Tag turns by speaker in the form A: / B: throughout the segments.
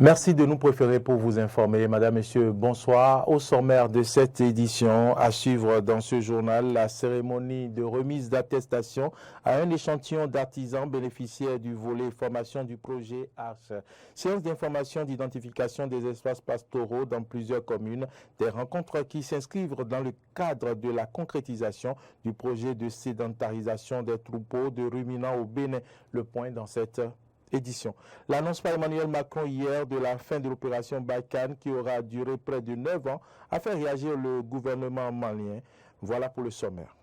A: Merci de nous préférer pour vous informer. Madame, Messieurs, bonsoir. Au sommaire de cette édition, à suivre dans ce journal, la cérémonie de remise d'attestation à un échantillon d'artisans bénéficiaires du volet formation du projet ARCHE. Séance d'information d'identification des espaces pastoraux dans plusieurs communes, des rencontres qui s'inscrivent dans le cadre de la concrétisation du projet de sédentarisation des troupeaux de ruminants au Bénin. Le point dans cette édition. L'annonce par Emmanuel Macron hier de la fin de l'opération Barkhane qui aura duré près de 9 ans a fait réagir le gouvernement malien. Voilà pour le sommaire.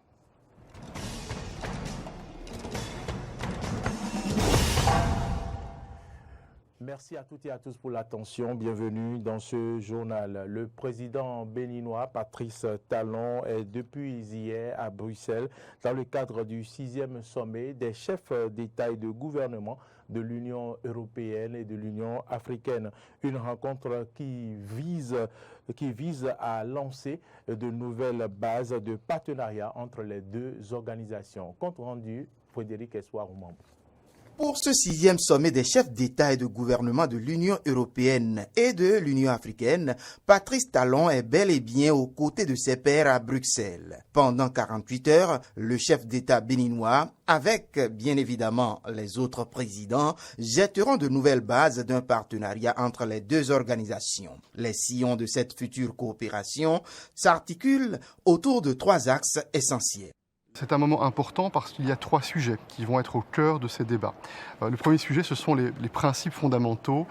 A: Merci à toutes et à tous pour l'attention. Bienvenue dans ce journal. Le président béninois Patrice Talon est depuis hier à Bruxelles dans le cadre du 6e sommet des chefs d'État et de gouvernement de l'Union européenne et de l'Union africaine. Une rencontre qui vise à lancer de nouvelles bases de partenariat entre les deux organisations. Compte rendu, Frédéric Espoir-Oumambo.
B: Pour ce 6e sommet des chefs d'État et de gouvernement de l'Union européenne et de l'Union africaine, Patrice Talon est bel et bien aux côtés de ses pairs à Bruxelles. Pendant 48 heures, le chef d'État béninois, avec bien évidemment les autres présidents, jetteront de nouvelles bases d'un partenariat entre les deux organisations. Les sillons de cette future coopération s'articulent autour de 3 axes essentiels.
C: C'est un moment important parce qu'il y a 3 sujets qui vont être au cœur de ces débats. Le premier sujet, ce sont les principes fondamentaux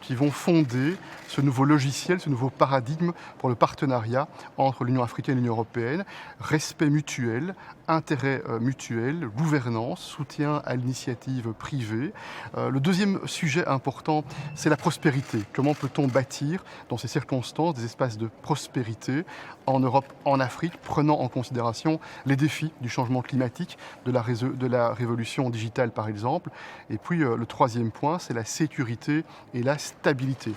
C: qui vont fonder ce nouveau logiciel, ce nouveau paradigme pour le partenariat entre l'Union africaine et l'Union européenne. Respect mutuel, intérêt mutuel, gouvernance, soutien à l'initiative privée. Le deuxième sujet important, c'est la prospérité. Comment peut-on bâtir dans ces circonstances des espaces de prospérité en Europe, en Afrique, prenant en considération les défis du changement climatique, de la révolution digitale par exemple. Et puis le troisième point, c'est la sécurité et la stabilité.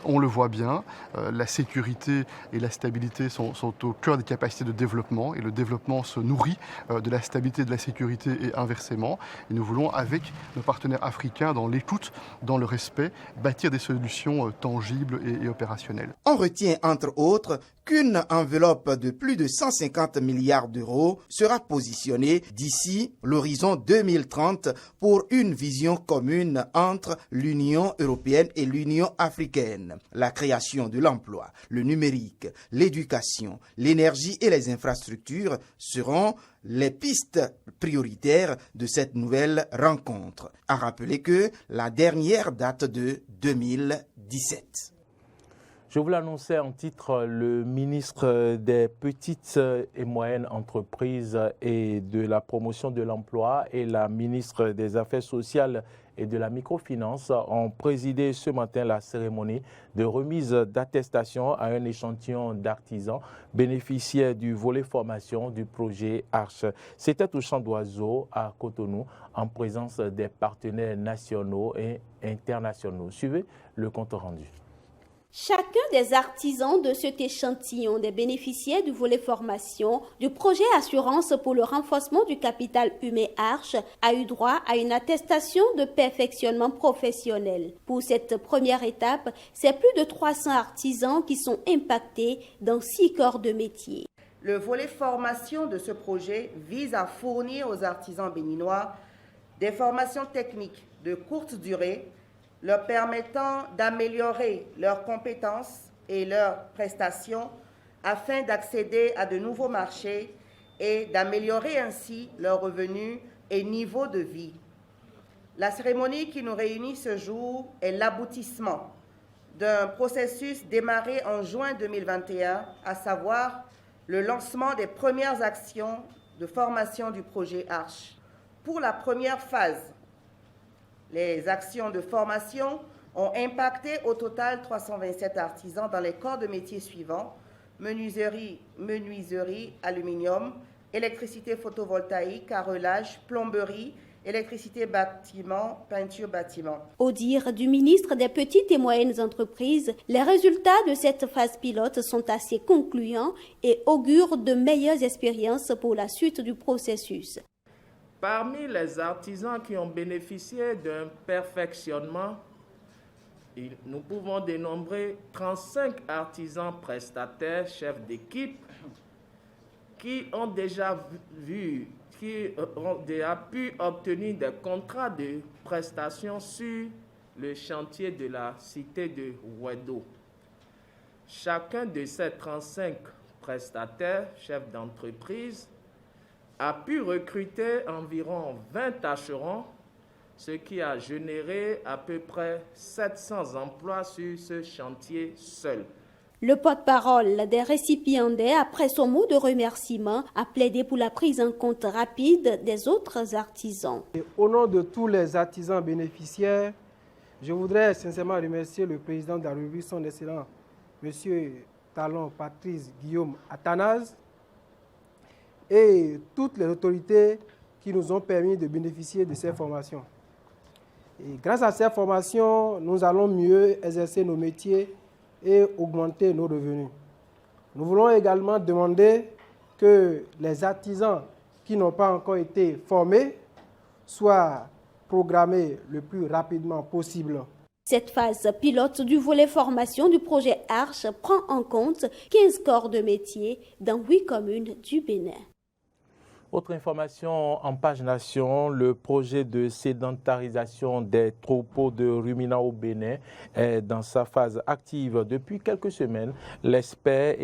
C: On le voit bien, la sécurité et la stabilité sont au cœur des capacités de développement et le développement se nourrit de la stabilité et de la sécurité et inversement. Et nous voulons, avec nos partenaires africains, dans l'écoute, dans le respect, bâtir des solutions tangibles et opérationnelles.
B: On retient entre autres qu'une enveloppe de plus de 150 milliards d'euros sera positionnée d'ici l'horizon 2030 pour une vision commune entre l'Union européenne et l'Union africaine. La création de l'emploi, le numérique, l'éducation, l'énergie et les infrastructures seront les pistes prioritaires de cette nouvelle rencontre. À rappeler que la dernière date de 2017.
A: Je vous l'annonçais en titre, le ministre des petites et moyennes entreprises et de la promotion de l'emploi et la ministre des Affaires sociales et de la microfinance ont présidé ce matin la cérémonie de remise d'attestation à un échantillon d'artisans bénéficiaires du volet formation du projet ARCHE. C'était au Champ d'Oiseaux à Cotonou en présence des partenaires nationaux et internationaux. Suivez le compte rendu.
D: Chacun des artisans de cet échantillon des bénéficiaires du volet formation du projet Assurance pour le renforcement du capital humain ARCHE a eu droit à une attestation de perfectionnement professionnel. Pour cette première étape, c'est plus de 300 artisans qui sont impactés dans 6 corps de métier.
E: Le volet formation de ce projet vise à fournir aux artisans béninois des formations techniques de courte durée leur permettant d'améliorer leurs compétences et leurs prestations afin d'accéder à de nouveaux marchés et d'améliorer ainsi leurs revenus et niveau de vie. La cérémonie qui nous réunit ce jour est l'aboutissement d'un processus démarré en juin 2021, à savoir le lancement des premières actions de formation du projet ARCHE. Pour la première phase, les actions de formation ont impacté au total 327 artisans dans les corps de métiers suivants: menuiserie, aluminium, électricité photovoltaïque, carrelage, plomberie, électricité bâtiment, peinture bâtiment.
D: Au dire du ministre des Petites et Moyennes Entreprises, les résultats de cette phase pilote sont assez concluants et augurent de meilleures expériences pour la suite du processus.
F: Parmi les artisans qui ont bénéficié d'un perfectionnement, nous pouvons dénombrer 35 artisans prestataires, chefs d'équipe, qui ont déjà pu obtenir des contrats de prestation sur le chantier de la cité de Ouedo. Chacun de ces 35 prestataires, chefs d'entreprise, a pu recruter environ 20 tâcherons, ce qui a généré à peu près 700 emplois sur ce chantier seul.
D: Le porte-parole des récipiendaires, après son mot de remerciement, a plaidé pour la prise en compte rapide des autres artisans.
G: Et au nom de tous les artisans bénéficiaires, je voudrais sincèrement remercier le président de la République, son excellent M. Talon Patrice Guillaume Athanase, et toutes les autorités qui nous ont permis de bénéficier de ces formations. Et grâce à ces formations, nous allons mieux exercer nos métiers et augmenter nos revenus. Nous voulons également demander que les artisans qui n'ont pas encore été formés soient programmés le plus rapidement possible.
D: Cette phase pilote du volet formation du projet Arche prend en compte 15 corps de métier dans 8 communes du Bénin.
A: Autre information en page Nation, le projet de sédentarisation des troupeaux de ruminants au Bénin est dans sa phase active depuis quelques semaines. L'expert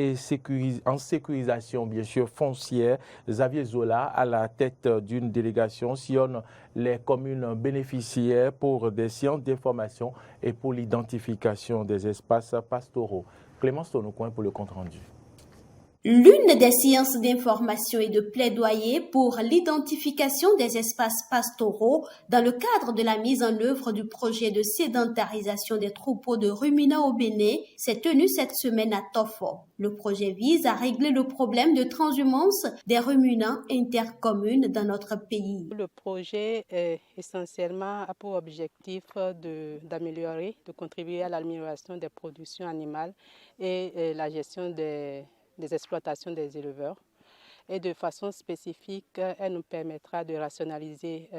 A: en sécurisation, bien sûr, foncière, Xavier Zola, à la tête d'une délégation, sillonne les communes bénéficiaires pour des séances d'information et pour l'identification des espaces pastoraux. Clémence Tonocoin pour le compte-rendu.
D: L'une des séances d'information et de plaidoyer pour l'identification des espaces pastoraux dans le cadre de la mise en œuvre du projet de sédentarisation des troupeaux de ruminants au Bénin s'est tenue cette semaine à Tofo. Le projet vise à régler le problème de transhumance des ruminants intercommunes dans notre pays.
H: Le projet est essentiellement a pour objectif d'améliorer, de contribuer à l'amélioration des productions animales et la gestion des exploitations des éleveurs. Et de façon spécifique, elle nous permettra de rationaliser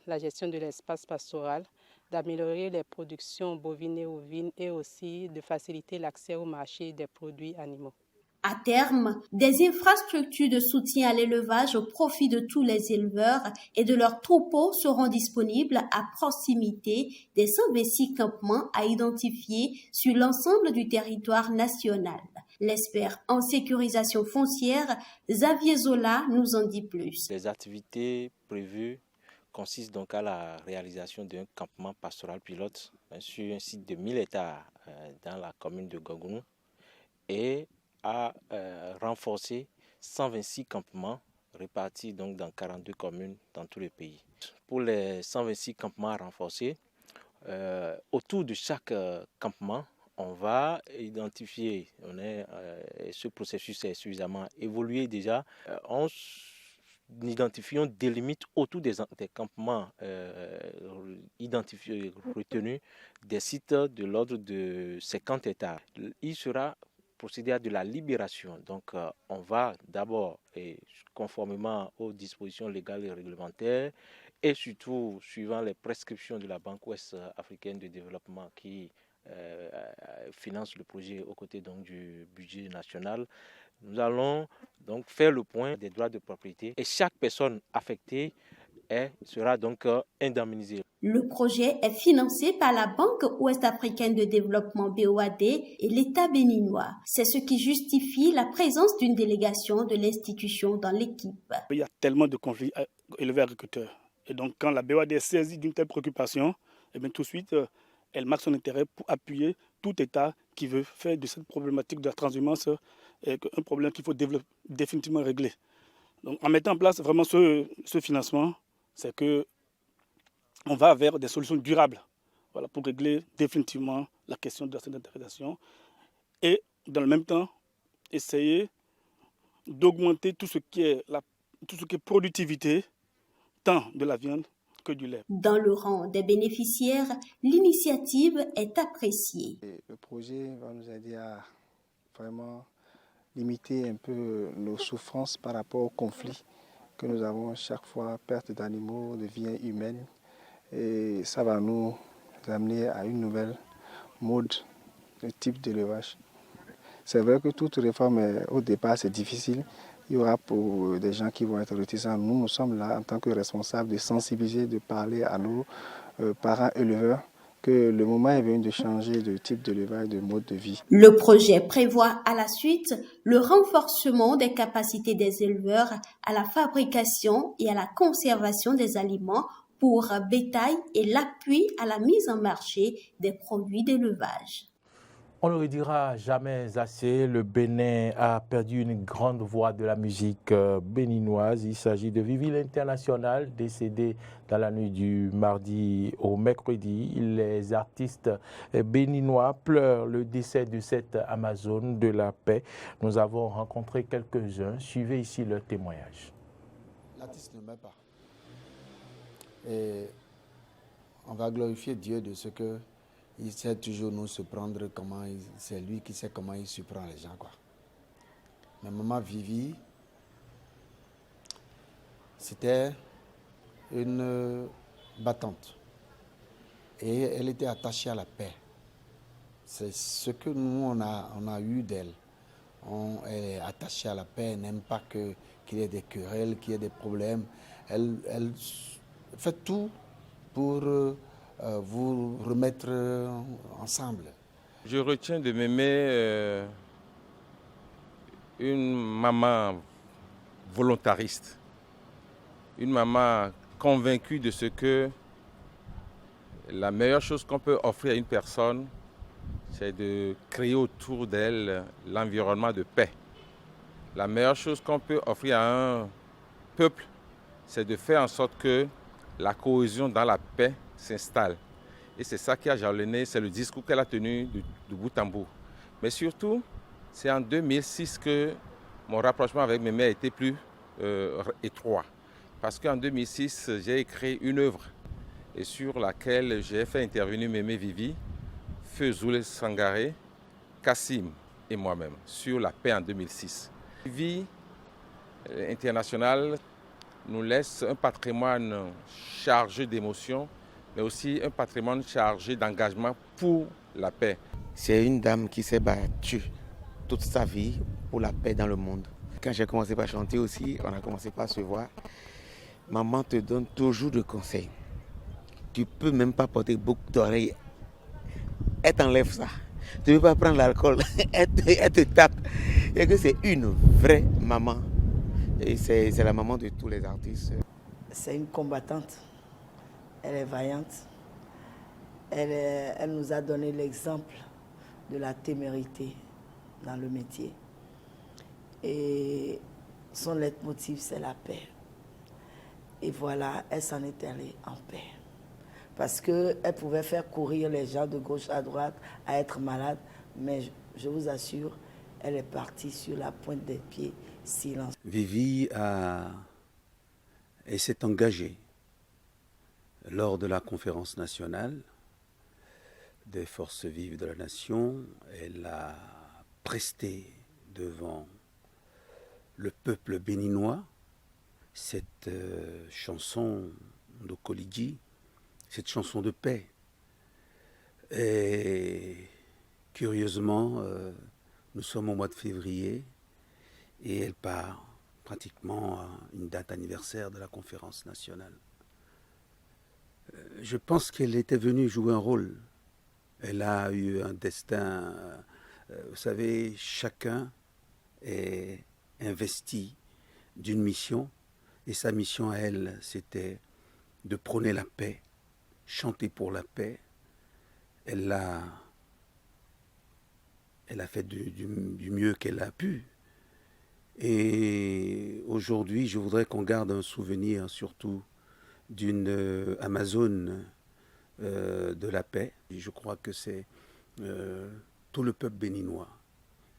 H: la gestion de l'espace pastoral, d'améliorer les productions bovines et ovines et aussi de faciliter l'accès au marché des produits animaux.
D: À terme, des infrastructures de soutien à l'élevage au profit de tous les éleveurs et de leurs troupeaux seront disponibles à proximité des 126 campements à identifier sur l'ensemble du territoire national. L'expert en sécurisation foncière, Xavier Zola, nous en dit plus.
I: Les activités prévues consistent donc à la réalisation d'un campement pastoral pilote sur un site de 1000 hectares dans la commune de Gogounou et à renforcer 126 campements répartis donc dans 42 communes dans tout le pays. Pour les 126 campements renforcés, autour de chaque campement, on va identifier, ce processus est suffisamment évolué déjà, on identifie, on délimite autour des campements identifiés, retenus, des sites de l'ordre de 50 hectares. Il sera procédé à de la libération. Donc on va d'abord, conformément aux dispositions légales et réglementaires, et surtout suivant les prescriptions de la Banque ouest africaine de développement qui finance le projet aux côtés donc du budget national, nous allons donc faire le point des droits de propriété et chaque personne affectée sera donc indemnisée.
D: Le projet est financé par la Banque ouest-africaine de développement BOAD et l'État béninois. C'est ce qui justifie la présence d'une délégation de l'institution dans l'équipe.
J: Il y a tellement de conflits éleveurs-agriculteurs. Et donc quand la BOAD est saisie d'une telle préoccupation, tout de suite, elle marque son intérêt pour appuyer tout État qui veut faire de cette problématique de la transhumance un problème qu'il faut définitivement régler. Donc, en mettant en place vraiment ce financement, c'est qu'on va vers des solutions durables pour régler définitivement la question de la sédentarisation et dans le même temps essayer d'augmenter tout ce qui est productivité, tant de la viande que du lait.
D: Dans le rang des bénéficiaires, l'initiative est appréciée.
K: Le projet va nous aider à vraiment limiter un peu nos souffrances par rapport aux conflits que nous avons chaque fois, perte d'animaux, de vies humaines. Et ça va nous amener à une nouvelle mode, le type d'élevage. C'est vrai que toute réforme, au départ, c'est difficile. Il y aura pour des gens qui vont être réticents. Nous sommes là en tant que responsables de sensibiliser, de parler à nos parents éleveurs que le moment est venu de changer de type d'élevage, de mode de vie.
D: Le projet prévoit à la suite le renforcement des capacités des éleveurs à la fabrication et à la conservation des aliments pour bétail et l'appui à la mise en marché des produits d'élevage.
A: On ne le dira jamais assez, le Bénin a perdu une grande voix de la musique béninoise. Il s'agit de Vivi l'International, décédé dans la nuit du mardi au mercredi. Les artistes béninois pleurent le décès de cette Amazone de la paix. Nous avons rencontré quelques-uns. Suivez ici leur témoignage.
L: L'artiste ne meurt pas. Et on va glorifier Dieu de ce que il sait toujours nous surprendre, c'est lui qui sait comment il surprend les gens, quoi. Mais maman Vivi, c'était une battante. Et elle était attachée à la paix. C'est ce que nous, on a eu d'elle. Elle est attachée à la paix, elle n'aime pas qu'il y ait des querelles, qu'il y ait des problèmes. Elle fait tout pour vous remettre ensemble.
M: Je retiens de Mémé une maman volontariste, une maman convaincue de ce que la meilleure chose qu'on peut offrir à une personne, c'est de créer autour d'elle l'environnement de paix. La meilleure chose qu'on peut offrir à un peuple, c'est de faire en sorte que la cohésion dans la paix s'installe. Et c'est ça qui a jalonné, c'est le discours qu'elle a tenu de bout en bout. Mais surtout, c'est en 2006 que mon rapprochement avec Mémé a été plus étroit. Parce qu'en 2006, j'ai écrit une œuvre et sur laquelle j'ai fait intervenir Mémé Vivi, Feu Zoulé Sangaré, Kassim et moi-même, sur la paix en 2006. Vivi internationale nous laisse un patrimoine chargé d'émotions, mais aussi un patrimoine chargé d'engagement pour la paix.
N: C'est une dame qui s'est battue toute sa vie pour la paix dans le monde. Quand j'ai commencé par chanter aussi, on a commencé par se voir. Maman te donne toujours de conseils. Tu ne peux même pas porter beaucoup d'oreilles. Elle t'enlève ça. Tu ne peux pas prendre l'alcool. Elle te tape. Et que c'est une vraie maman. Et c'est la maman de tous les artistes.
O: C'est une combattante. Elle est vaillante. Elle nous a donné l'exemple de la témérité dans le métier. Et son leitmotiv, c'est la paix. Et voilà, elle s'en est allée en paix. Parce qu'elle pouvait faire courir les gens de gauche à droite à être malades. Mais je vous assure, elle est partie sur la pointe des pieds, silence.
P: Vivi s'est engagée lors de la conférence nationale des forces vives de la nation. Elle a presté devant le peuple béninois cette chanson de Kolidji, cette chanson de paix. Et curieusement, nous sommes au mois de février et elle part pratiquement à une date anniversaire de la conférence nationale. Je pense qu'elle était venue jouer un rôle. Elle a eu un destin. Vous savez, chacun est investi d'une mission. Et sa mission à elle, c'était de prôner la paix, chanter pour la paix. Elle a fait du mieux qu'elle a pu. Et aujourd'hui, je voudrais qu'on garde un souvenir surtout d'une Amazone de la paix. Et je crois que c'est tout le peuple béninois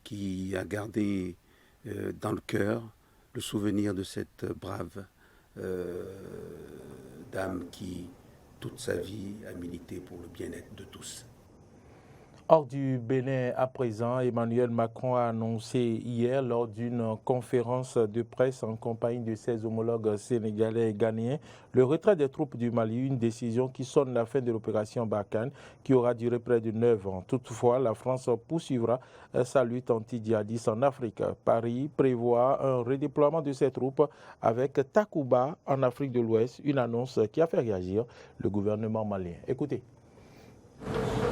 P: qui a gardé dans le cœur le souvenir de cette brave dame qui, toute sa vie, a milité pour le bien-être de tous.
A: Hors du Bénin à présent, Emmanuel Macron a annoncé hier lors d'une conférence de presse en compagnie de ses homologues sénégalais et ghanéens le retrait des troupes du Mali, une décision qui sonne la fin de l'opération Barkhane qui aura duré près de 9 ans. Toutefois, la France poursuivra sa lutte anti-djihadiste en Afrique. Paris prévoit un redéploiement de ses troupes avec Takuba en Afrique de l'Ouest, une annonce qui a fait réagir le gouvernement malien. Écoutez.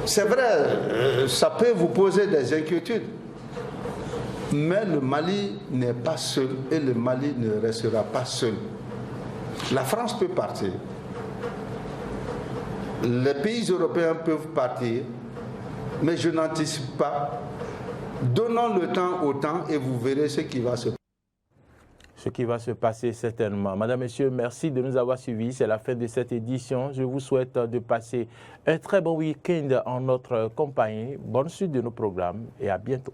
Q: C'est vrai, ça peut vous poser des inquiétudes, mais le Mali n'est pas seul et le Mali ne restera pas seul. La France peut partir, les pays européens peuvent partir, mais je n'anticipe pas. Donnons le temps au temps et vous verrez ce qui va se passer.
A: Ce qui va se passer certainement. Madame, Messieurs, merci de nous avoir suivis. C'est la fin de cette édition. Je vous souhaite de passer un très bon week-end en notre compagnie. Bonne suite de nos programmes et à bientôt.